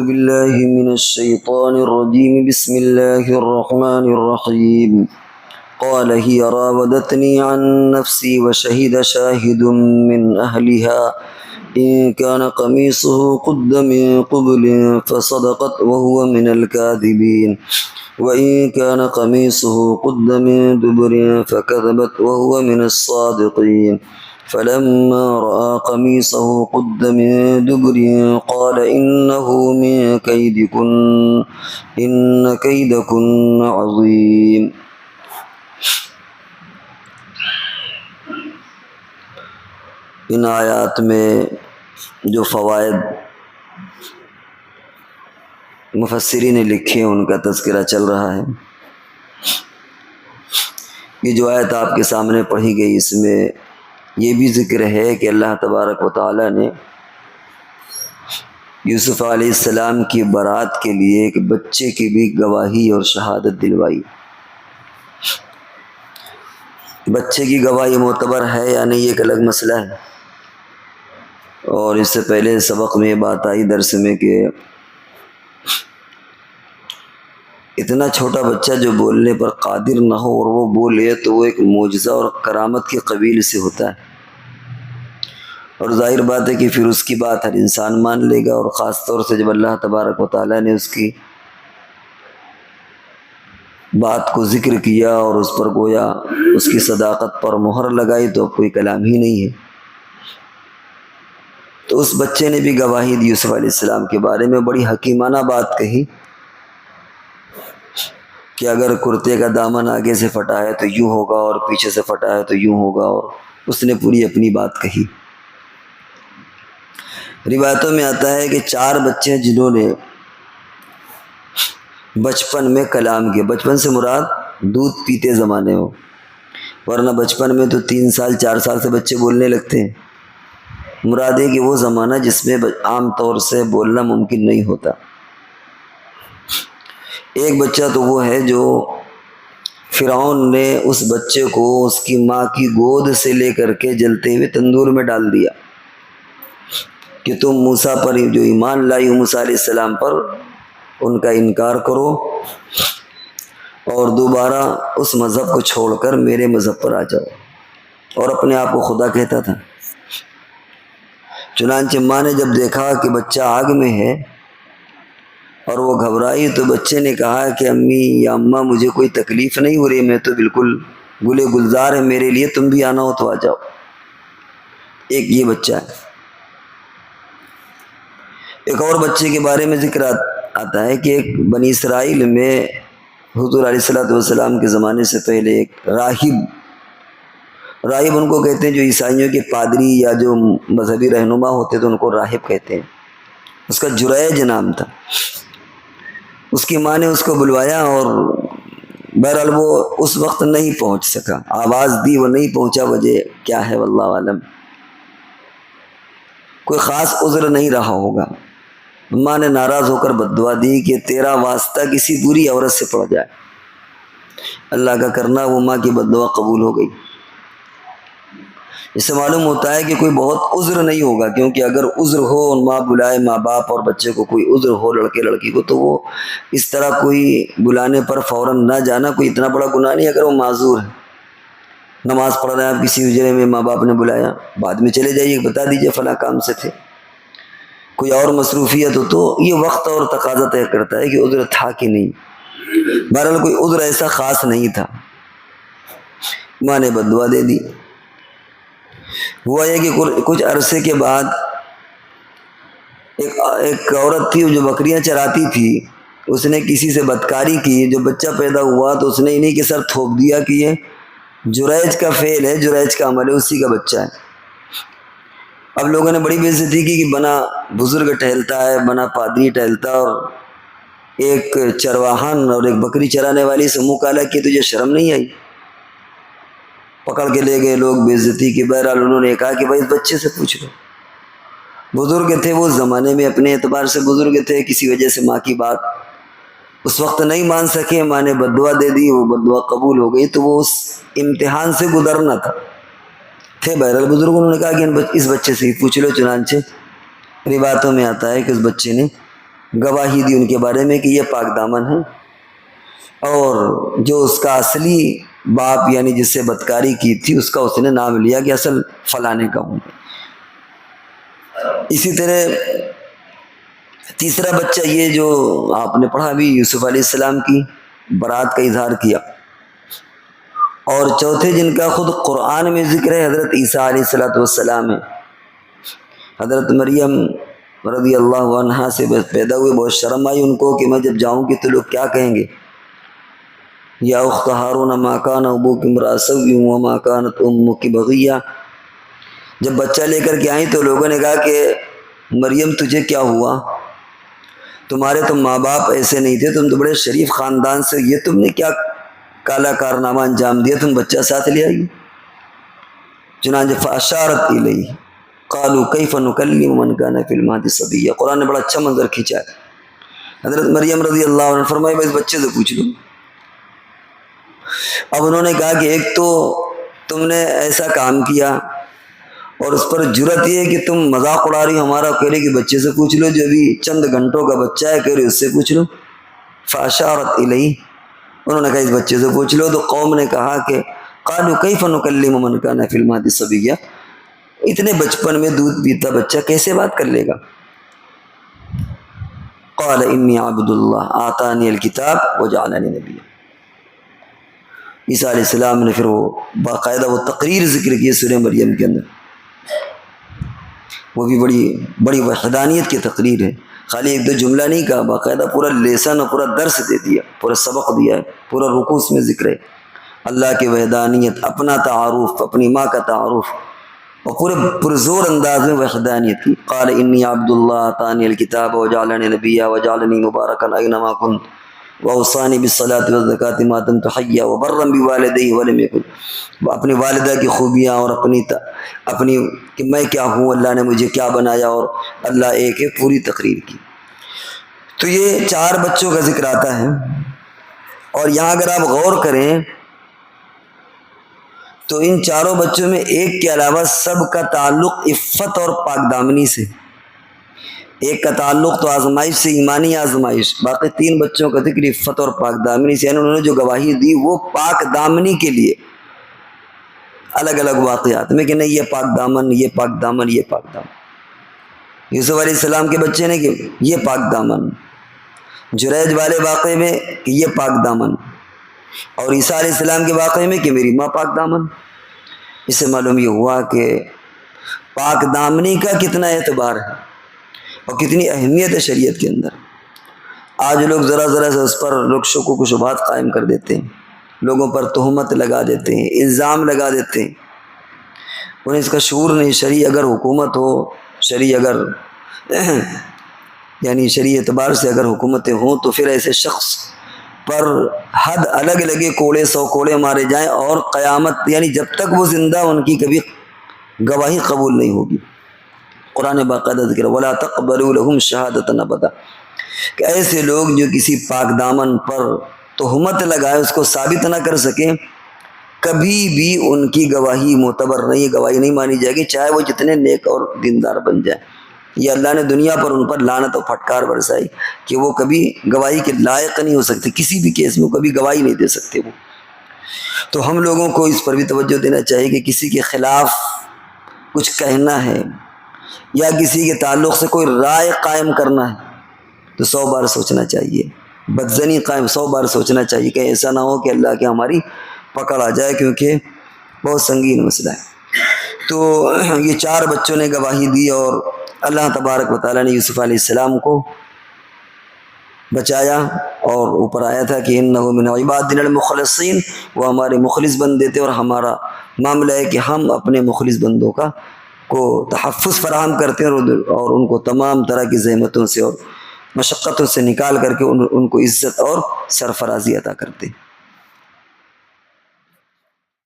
بالله من الشيطان الرجيم. بسم الله الرحمن الرحيم. قال هي راودتني عن نفسي وشهد شاهد من أهلها إن كان قميصه قد من قبل فصدقت وهو من الكاذبين وإن كان قميصه قد من دبر فكذبت وهو من الصادقين فلما رأى قميصه قد من دبر قال إنه من كيدكن إن كيدكن عظيم. ان آیات میں جو فوائد مفسرین نے لکھے ہیں ان کا تذکرہ چل رہا ہے. یہ جو آیت آپ کے سامنے پڑھی گئی اس میں یہ بھی ذکر ہے کہ اللہ تبارک و تعالی نے یوسف علیہ السلام کی برات کے لیے ایک بچے کی بھی گواہی اور شہادت دلوائی. بچے کی گواہی معتبر ہے یا نہیں یہ ایک الگ مسئلہ ہے، اور اس سے پہلے سبق میں بات آئی درس میں کہ اتنا چھوٹا بچہ جو بولنے پر قادر نہ ہو اور وہ بولے تو وہ ایک معجزہ اور کرامت کے قبیل سے ہوتا ہے، اور ظاہر بات ہے کہ پھر اس کی بات ہر انسان مان لے گا، اور خاص طور سے جب اللہ تبارک و تعالیٰ نے اس کی بات کو ذکر کیا اور اس پر گویا اس کی صداقت پر مہر لگائی تو اب کوئی کلام ہی نہیں ہے. تو اس بچے نے بھی گواہی دی یوسف علیہ السلام کے بارے میں، بڑی حکیمانہ بات کہی کہ اگر کرتے کا دامن آگے سے پھٹا ہے تو یوں ہوگا اور پیچھے سے پھٹا ہے تو یوں ہوگا، اور اس نے پوری اپنی بات کہی. روایتوں میں آتا ہے کہ 4 بچے جنہوں نے بچپن میں کلام کیا، بچپن سے مراد دودھ پیتے زمانے ہو، ورنہ بچپن میں تو 3 سال 4 سال سے بچے بولنے لگتے ہیں. مراد ہے کہ وہ زمانہ جس میں عام طور سے بولنا ممکن نہیں ہوتا. ایک بچہ تو وہ ہے جو فرعون نے اس بچے کو اس کی ماں کی گود سے لے کر کے جلتے ہوئے تندور میں ڈال دیا کہ تم موسیٰ پر جو ایمان لائی ہو موسیٰ علیہ السلام پر ان کا انکار کرو اور دوبارہ اس مذہب کو چھوڑ کر میرے مذہب پر آ جاؤ، اور اپنے آپ کو خدا کہتا تھا. چنانچہ ماں نے جب دیکھا کہ بچہ آگ میں ہے اور وہ گھبرائی تو بچے نے کہا کہ امی یا اماں مجھے کوئی تکلیف نہیں ہو رہی، میں تو بالکل گلے گلزار ہے میرے لیے، تم بھی آنا ہو تو آ جاؤ. ایک یہ بچہ ہے. ایک اور بچے کے بارے میں ذکر آتا ہے کہ ایک بنی اسرائیل میں حضور علیہ السلام کے زمانے سے پہلے ایک راہب ان کو کہتے ہیں جو عیسائیوں کے پادری یا جو مذہبی رہنما ہوتے تو ان کو راہب کہتے ہیں. اس کا جریج نام تھا. اس کی ماں نے اس کو بلوایا اور بہرحال وہ اس وقت نہیں پہنچ سکا، آواز دی وہ نہیں پہنچا، وجہ کیا ہے واللہ عالم، کوئی خاص عذر نہیں رہا ہوگا. ماں نے ناراض ہو کر بد دعا دی کہ تیرا واسطہ کسی بری عورت سے پڑ جائے. اللہ کا کرنا وہ ماں کی بد دعا قبول ہو گئی. اس سے معلوم ہوتا ہے کہ کوئی بہت عذر نہیں ہوگا، کیونکہ اگر عذر ہو اور ماں بلائے، ماں باپ اور بچے کو کوئی عذر ہو لڑکے لڑکی کو، تو وہ اس طرح کوئی بلانے پر فوراً نہ جانا کوئی اتنا بڑا گناہ نہیں. اگر وہ معذور ہے، نماز پڑھ رہے ہیں آپ کسی اجرے میں، ماں باپ نے بلایا، بعد میں چلے جائیے، بتا دیجئے فلاں کام سے تھے، کوئی اور مصروفیت ہو تو یہ وقت اور تقاضا طے کرتا ہے کہ عذر تھا کہ نہیں. بہرحال کوئی عذر ایسا خاص نہیں تھا. ماں نے بد دعا دے دی. ہوا یہ کہ کچھ عرصے کے بعد ایک عورت تھی جو بکریاں چراتی تھی، اس نے کسی سے بدکاری کی، جو بچہ پیدا ہوا تو اس نے انہی کے سر تھوپ دیا کہ یہ جریج کا فعل ہے، جریج کا عمل ہے، اسی کا بچہ ہے. اب لوگوں نے بڑی بے عزتی کی کہ بنا بزرگ ٹہلتا ہے، بنا پادری ٹہلتا، اور ایک چرواہن اور ایک بکری چرانے والی سے منہ کالا کیا، تجھے شرم نہیں آئی؟ پکڑ کے لے گئے لوگ بے عزتی کی. بہرحال انہوں نے کہا کہ بھائی اس بچے سے پوچھ لو. بزرگ تھے وہ زمانے میں، اپنے اعتبار سے بزرگ تھے، کسی وجہ سے ماں کی بات اس وقت نہیں مان سکے، ماں نے بد دعا دے دی، وہ بد دعا قبول ہو گئی، تو وہ اس امتحان سے گزرنا تھا. تھے بہرحال بزرگ، انہوں نے کہا کہ اس بچے سے ہی پوچھ لو. چنانچہ روایتوں میں آتا ہے کہ اس بچے نے گواہی دی ان کے بارے میں کہ یہ پاک دامن ہے، اور جو اس کا اصلی باپ یعنی جس سے بدکاری کی تھی اس کا اس نے نام لیا کہ اصل فلانے کا ہوں۔ اسی طرح تیسرا بچہ یہ جو آپ نے پڑھا بھی، یوسف علیہ السلام کی برات کا اظہار کیا، اور چوتھے جن کا خود قرآن میں ذکر ہے حضرت عیسیٰ علیہ السلام ہے۔ حضرت مریم رضی اللہ عنہا سے پیدا ہوئے، بہت شرم آئی ان کو کہ میں جب جاؤں گی تو لوگ کیا کہیں گے، یا اخت ہارون ما کان ابوک امرأ سوء وما کانت امک بغیہ۔ جب بچہ لے کر کے آئیں تو لوگوں نے کہا کہ مریم تجھے کیا ہوا، تمہارے تو ماں باپ ایسے نہیں تھے، تم تو بڑے شریف خاندان سے، یہ تم نے کیا کالا کارنامہ انجام دیا، تم بچہ ساتھ لے آئی۔ چنانچہ فاشارت الیہ قالوا کیف نکلم من کان فی المہد صبیا۔ قرآن نے بڑا اچھا منظر کھینچا ہے۔ حضرت مریم رضی اللہ عنہ نے فرمایا میں اس بچے سے پوچھ لوں۔ اب انہوں نے کہا کہ ایک تو تم نے ایسا کام کیا، اور اس پر جرت یہ ہے کہ تم مذاق اڑا رہی ہو ہمارا، کہہ رہے کہ بچے سے پوچھ لو جو ابھی چند گھنٹوں کا بچہ ہے، کہہ رہے اس سے پوچھ لو۔ فاشارت الیہ، انہوں نے کہا اس بچے سے پوچھ لو۔ تو قوم نے کہا کہ قالوا کیف نکلم من کان فی المہد صبیا، اتنے بچپن میں دودھ پیتا بچہ کیسے بات کر لے گا۔ قال انی عبد اللہ آتانی الکتاب وجعلنی نبیا۔ عیسیٰ علیہ السلام نے پھر وہ باقاعدہ وہ تقریر ذکر کی سورہ مریم کے اندر، وہ بھی بڑی وحدانیت کی تقریر ہے، خالی ایک دو جملہ نہیں کہا، باقاعدہ پورا لیسن اور پورا درس دے دیا، پورا سبق دیا ہے، پورا رکوع اس میں ذکر ہے اللہ کی وحدانیت، اپنا تعارف، اپنی ماں کا تعارف، اور پورے پرزور انداز میں وحدانیت کی۔ قال انی عبد اللہ آتانی الکتاب وجعلنی نبیا وجعلنی مبارکا اینما کنت واوصانی بالصلاۃ والزکاۃ ما دمت حیا وبرا بوالدی ولم یکن، اپنی والدہ کی خوبیاں اور اپنی کہ میں کیا ہوں، اللہ نے مجھے کیا بنایا، اور اللہ ایک ہے، پوری تقریر کی۔ تو یہ 4 بچوں کا ذکر آتا ہے، اور یہاں اگر آپ غور کریں تو ان 4 بچوں میں ایک کے علاوہ سب کا تعلق عفت اور پاک دامنی سے، ایک کا تعلق تو آزمائش سے، ایمانی آزمائش، باقی 3 بچوں کا ذکر عفت اور پاک دامنی سے، یعنی انہوں نے جو گواہی دی وہ پاک دامنی کے لیے، الگ الگ واقعات میں کہ نہیں یہ پاک دامن، یہ پاک دامن، یہ پاک دامن۔ یوسف علیہ السلام کے بچے نے کہ یہ پاک دامن، جریج والے واقعے میں کہ یہ پاک دامن، اور عیسیٰ علیہ السلام کے واقعے میں کہ میری ماں پاک دامن۔ اس سے معلوم یہ ہوا کہ پاک دامنی کا کتنا اعتبار ہے اور کتنی اہمیت ہے شریعت کے اندر۔ آج لوگ ذرا سے اس پر لوگ شکوک و شبہات قائم کر دیتے ہیں، لوگوں پر تہمت لگا دیتے ہیں، الزام لگا دیتے ہیں، انہیں اس کا شعور نہیں۔ شرعی اگر حکومت ہو، شرعی اگر یعنی شرعی اعتبار سے اگر حکومتیں ہوں تو پھر ایسے شخص پر حد الگ لگے، کوڑے 100 کوڑے مارے جائیں، اور قیامت یعنی جب تک وہ زندہ ان کی کبھی گواہی قبول نہیں ہوگی۔ قرآن باقاعدہ ذکر وَلَا تَقْبَلُوا لَهُمْ شَهَادَةً أَبَدًا، کہ ایسے لوگ جو کسی پاک دامن پر تہمت لگائے اس کو ثابت نہ کر سکیں، کبھی بھی ان کی گواہی معتبر نہیں، گواہی نہیں مانی جائے گی، چاہے وہ جتنے نیک اور دیندار بن جائیں۔ یہ اللہ نے دنیا پر ان پر لعنت و پھٹکار برسائی کہ وہ کبھی گواہی کے لائق نہیں ہو سکتے، کسی بھی کیس میں کبھی گواہی نہیں دے سکتے وہ۔ تو ہم لوگوں کو اس پر بھی توجہ دینا چاہیے کہ کسی کے خلاف کچھ کہنا ہے یا کسی کے تعلق سے کوئی رائے قائم کرنا ہے تو 100 بار سوچنا چاہیے، بدزنی قائم 100 بار سوچنا چاہیے کہ ایسا نہ ہو کہ اللہ کے ہماری پکڑ آ جائے، کیونکہ بہت سنگین مسئلہ ہے۔ تو یہ 4 بچوں نے گواہی دی، اور اللہ تبارک و تعالیٰ نے یوسف علیہ السلام کو بچایا، اور اوپر آیا تھا کہ انہ من عبادنا المخلصین، وہ ہمارے مخلص بندے تھے، اور ہمارا معاملہ ہے کہ ہم اپنے مخلص بندوں کو تحفظ فراہم کرتے ہیں، اور ان کو تمام طرح کی زحمتوں سے اور مشقتوں سے نکال کر کے ان کو عزت اور سرفرازی عطا کرتے ہیں۔